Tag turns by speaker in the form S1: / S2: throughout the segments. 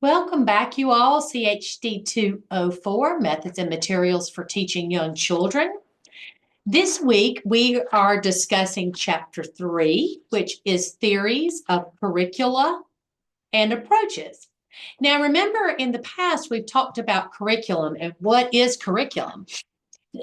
S1: Welcome back, you all. CHD 204, Methods and Materials for Teaching Young Children. This week, we are discussing Chapter 3, which is Theories of Curricula and Approaches. Now, remember, in the past, we've talked about curriculum and what is curriculum.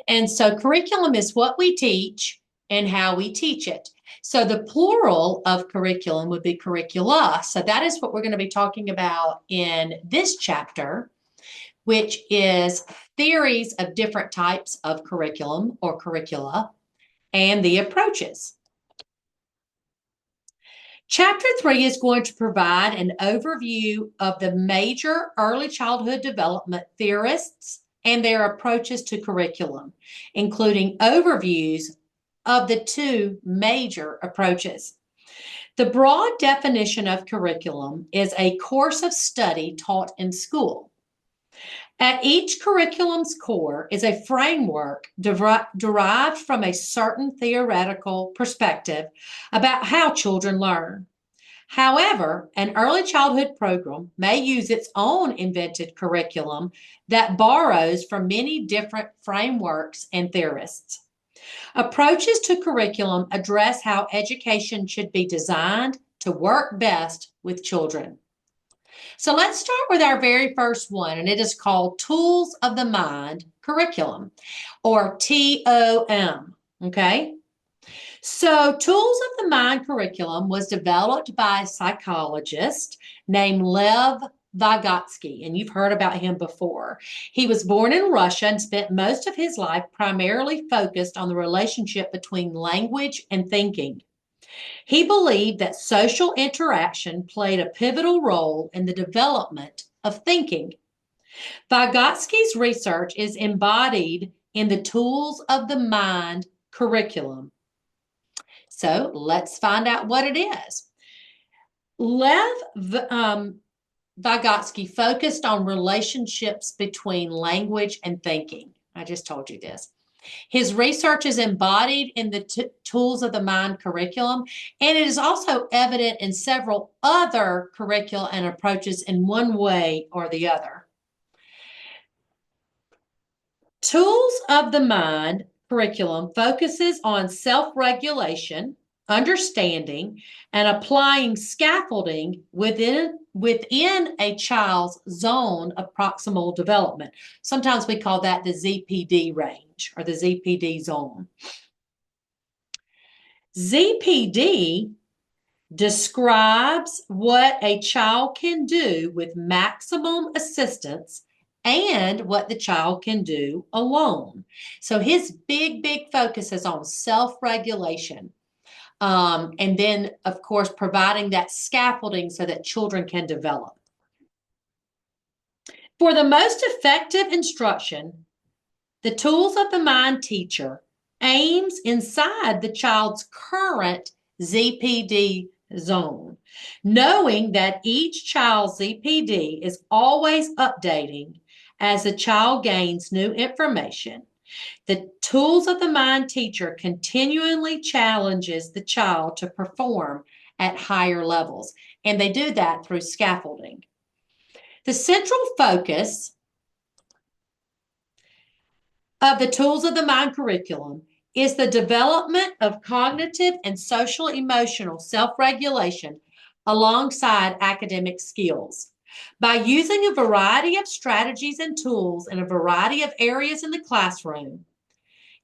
S1: And so curriculum is what we teach and how we teach it. So the plural of curriculum would be curricula. So that is what we're going to be talking about in this chapter, which is theories of different types of curriculum or curricula and the approaches. Chapter 3 is going to provide an overview of the major early childhood development theorists and their approaches to curriculum, including overviews of the two major approaches. The broad definition of curriculum is a course of study taught in school. At each curriculum's core is a framework derived from a certain theoretical perspective about how children learn. However, an early childhood program may use its own invented curriculum that borrows from many different frameworks and theorists. Approaches to curriculum address how education should be designed to work best with children. So let's start with our very first one, and it is called Tools of the Mind Curriculum, or TOM, okay? So Tools of the Mind Curriculum was developed by a psychologist named Lev Vygotsky, and you've heard about him before. He was born in Russia and spent most of his life primarily focused on the relationship between language and thinking. He believed that social interaction played a pivotal role in the development of thinking. Vygotsky's research is embodied in the Tools of the Mind curriculum. So let's find out what it is. Lev Vygotsky focused on relationships between language and thinking. I just told you this. His research is embodied in the Tools of the Mind curriculum, and it is also evident in several other curricula and approaches in one way or the other. Tools of the Mind curriculum focuses on self-regulation, understanding, and applying scaffolding within a child's zone of proximal development. Sometimes we call that the ZPD range or the ZPD zone. ZPD describes what a child can do with maximum assistance and what the child can do alone. So his big focus is on self-regulation. And then, of course, providing that scaffolding so that children can develop. For the most effective instruction, the Tools of the Mind teacher aims inside the child's current ZPD zone, knowing that each child's ZPD is always updating as the child gains new information. The Tools of the Mind teacher continually challenges the child to perform at higher levels, and they do that through scaffolding. The central focus of the Tools of the Mind curriculum is the development of cognitive and social emotional self-regulation alongside academic skills. By using a variety of strategies and tools in a variety of areas in the classroom,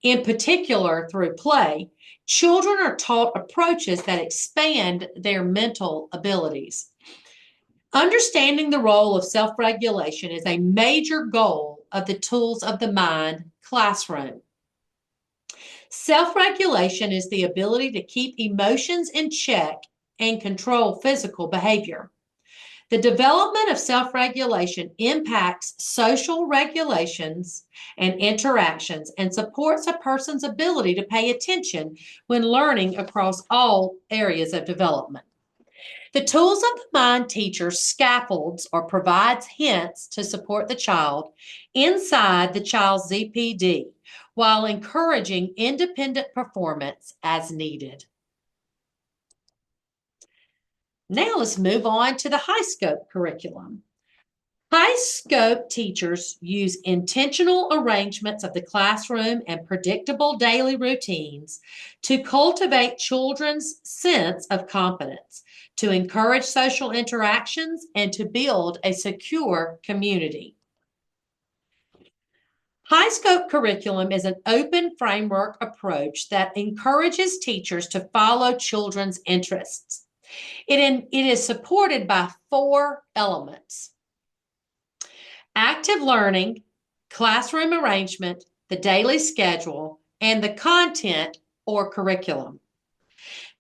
S1: in particular through play, children are taught approaches that expand their mental abilities. Understanding the role of self-regulation is a major goal of the Tools of the Mind classroom. Self-regulation is the ability to keep emotions in check and control physical behavior. The development of self-regulation impacts social regulations and interactions and supports a person's ability to pay attention when learning across all areas of development. The Tools of the Mind teacher scaffolds or provides hints to support the child inside the child's ZPD while encouraging independent performance as needed. Now let's move on to the high scope curriculum. High scope teachers use intentional arrangements of the classroom and predictable daily routines to cultivate children's sense of competence, to encourage social interactions, and to build a secure community. High scope curriculum is an open framework approach that encourages teachers to follow children's interests. It is supported by four elements: active learning, classroom arrangement, the daily schedule, and the content or curriculum.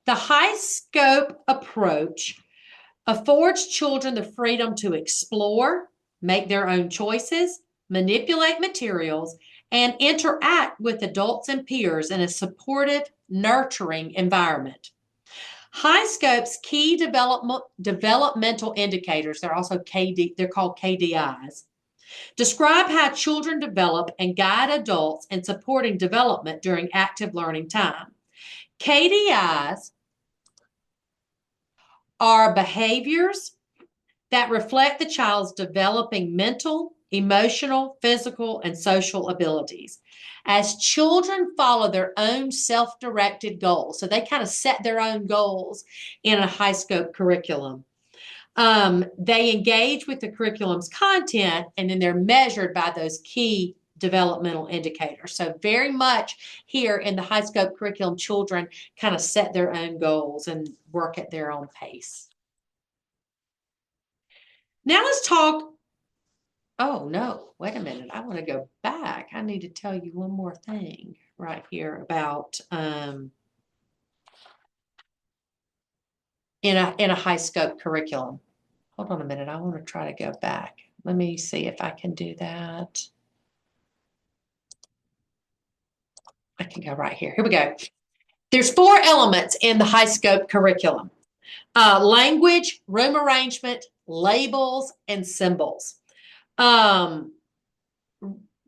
S1: The high scope approach affords children the freedom to explore, make their own choices, manipulate materials, and interact with adults and peers in a supportive, nurturing environment. High Scope's key developmental indicators, they're called KDIs, describe how children develop and guide adults in supporting development during active learning time. KDIs are behaviors that reflect the child's developing mental, emotional, physical, and social abilities. As children follow their own self-directed goals, so they kind of set their own goals in a high scope curriculum. They engage with the curriculum's content, and then they're measured by those key developmental indicators. So very much here in the high scope curriculum, children kind of set their own goals and work at their own pace. Now let's talk. Oh, no, wait a minute. I want to go back. I need to tell you one more thing right here about in a high scope curriculum. Hold on a minute. I want to try to go back. Let me see if I can do that. I can go right here. Here we go. There's four elements in the high scope curriculum: language, room arrangement, labels, and symbols.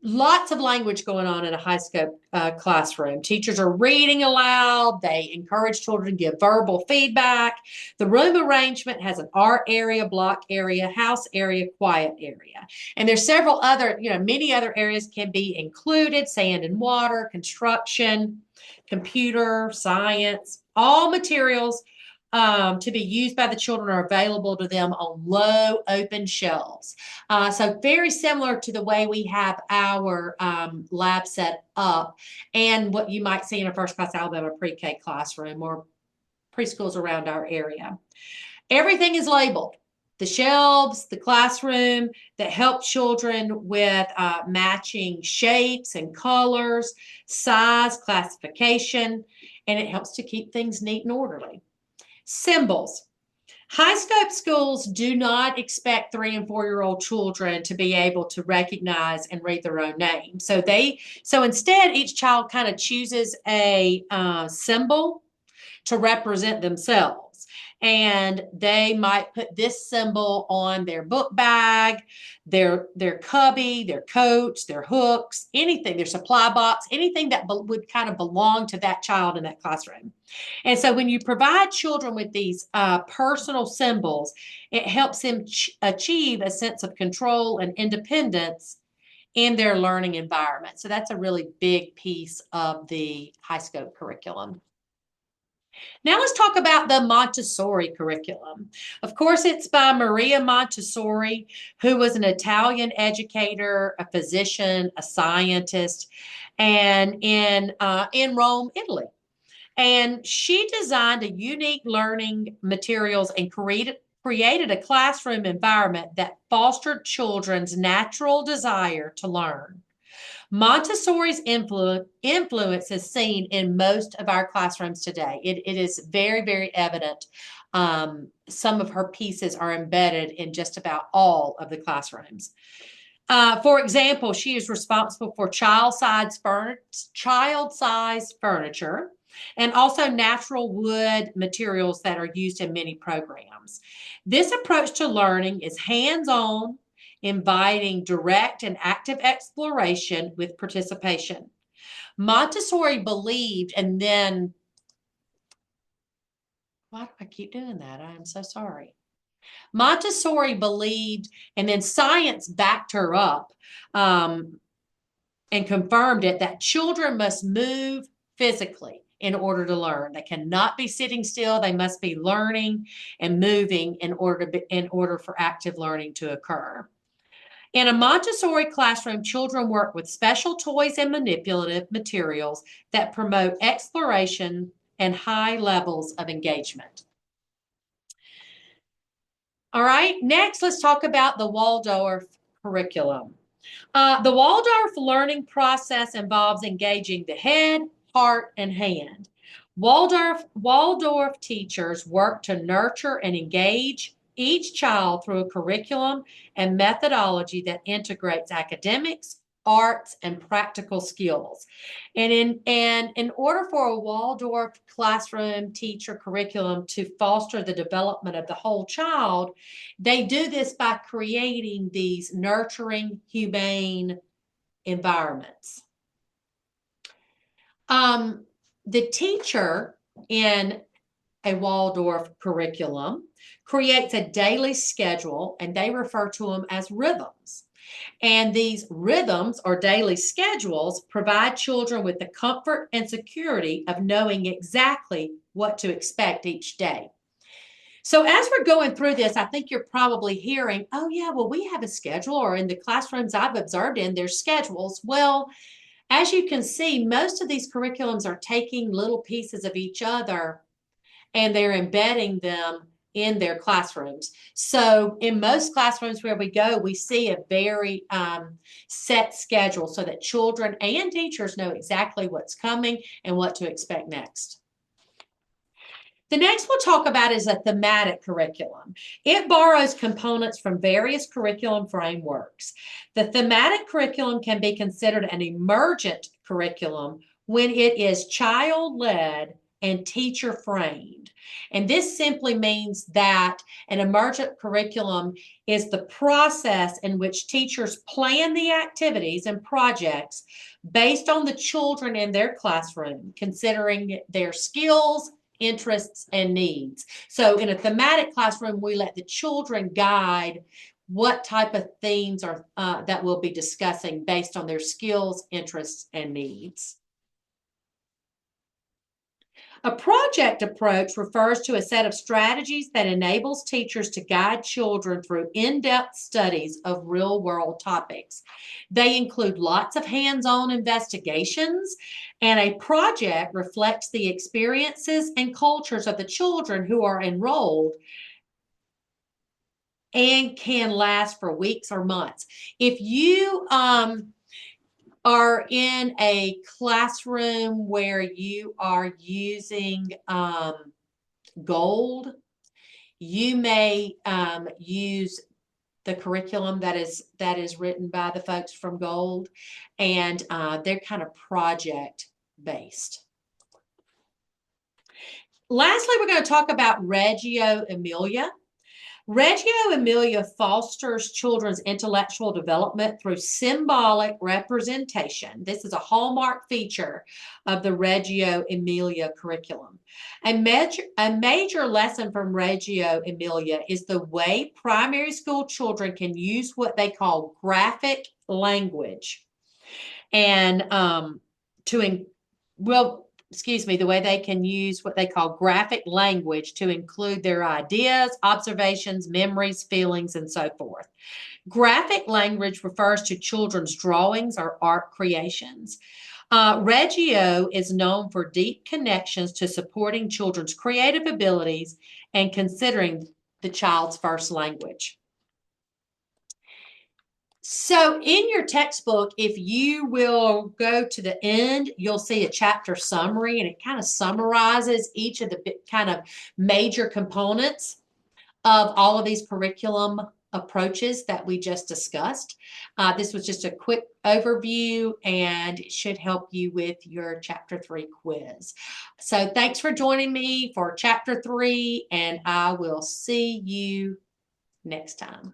S1: Lots of language going on in a high scope classroom. Teachers are reading aloud. They encourage children to give verbal feedback. The room arrangement has an art area, block area, house area, quiet area. And there's several other, many other areas can be included: sand and water, construction, computer, science. All materials to be used by the children are available to them on low open shelves. So very similar to the way we have our lab set up and what you might see in a First Class Alabama pre-K classroom or preschools around our area. Everything is labeled: the shelves, the classroom, that help children with matching shapes and colors, size, classification, and it helps to keep things neat and orderly. Symbols. High scope schools do not expect 3 and 4-year-old children to be able to recognize and read their own name. So instead, each child kind of chooses a symbol to represent themselves. And they might put this symbol on their book bag, their cubby, their coats, their hooks, anything, their supply box, anything that would kind of belong to that child in that classroom. And so when you provide children with these personal symbols, it helps them achieve a sense of control and independence in their learning environment. So that's a really big piece of the high scope curriculum. Now let's talk about the Montessori curriculum. Of course, it's by Maria Montessori, who was an Italian educator, a physician, a scientist, and in Rome, Italy. And she designed a unique learning materials and created a classroom environment that fostered children's natural desire to learn. Montessori's influence is seen in most of our classrooms today. It is very, very evident. Some of her pieces are embedded in just about all of the classrooms. For example, she is responsible for child-sized furniture and also natural wood materials that are used in many programs. This approach to learning is hands-on, inviting direct and active exploration with participation. Montessori believed, and then, why do I keep doing that? I am so sorry. Montessori believed, and then science backed her up and confirmed it, that children must move physically in order to learn. They cannot be sitting still. They must be learning and moving in order for active learning to occur. In a Montessori classroom, children work with special toys and manipulative materials that promote exploration and high levels of engagement. All right, next let's talk about the Waldorf curriculum. The Waldorf learning process involves engaging the head, heart, and hand. Waldorf teachers work to nurture and engage each child through a curriculum and methodology that integrates academics, arts, and practical skills. And in order for a Waldorf classroom teacher curriculum to foster the development of the whole child, they do this by creating these nurturing, humane environments. The teacher in a Waldorf curriculum creates a daily schedule, and they refer to them as rhythms. And these rhythms or daily schedules provide children with the comfort and security of knowing exactly what to expect each day. So as we're going through this, I think you're probably hearing, oh yeah, well, we have a schedule, or in the classrooms I've observed in, there's schedules. Well, as you can see, most of these curriculums are taking little pieces of each other and they're embedding them in their classrooms. So in most classrooms where we go, we see a very set schedule so that children and teachers know exactly what's coming and what to expect next. The next we'll talk about is a thematic curriculum. It borrows components from various curriculum frameworks. The thematic curriculum can be considered an emergent curriculum when it is child-led and teacher-framed. And this simply means that an emergent curriculum is the process in which teachers plan the activities and projects based on the children in their classroom, considering their skills, interests, and needs. So in a thematic classroom, we let the children guide what type of themes are that we'll be discussing based on their skills, interests, and needs. A project approach refers to a set of strategies that enables teachers to guide children through in-depth studies of real-world topics. They include lots of hands-on investigations, and a project reflects the experiences and cultures of the children who are enrolled and can last for weeks or months. If you are in a classroom where you are using gold, you may use the curriculum that is written by the folks from Gold, and they're kind of project based. Lastly, we're going to talk about Reggio Emilia. Reggio Emilia fosters children's intellectual development through symbolic representation. This is a hallmark feature of the Reggio Emilia curriculum. A major lesson from Reggio Emilia is the way primary school children can use what they call graphic language and the way they can use what they call graphic language to include their ideas, observations, memories, feelings, and so forth. Graphic language refers to children's drawings or art creations. Reggio is known for deep connections to supporting children's creative abilities and considering the child's first language. So in your textbook, if you will go to the end, you'll see a chapter summary, and it kind of summarizes each of the kind of major components of all of these curriculum approaches that we just discussed. This was just a quick overview, and it should help you with your Chapter 3 quiz. So thanks for joining me for Chapter 3, and I will see you next time.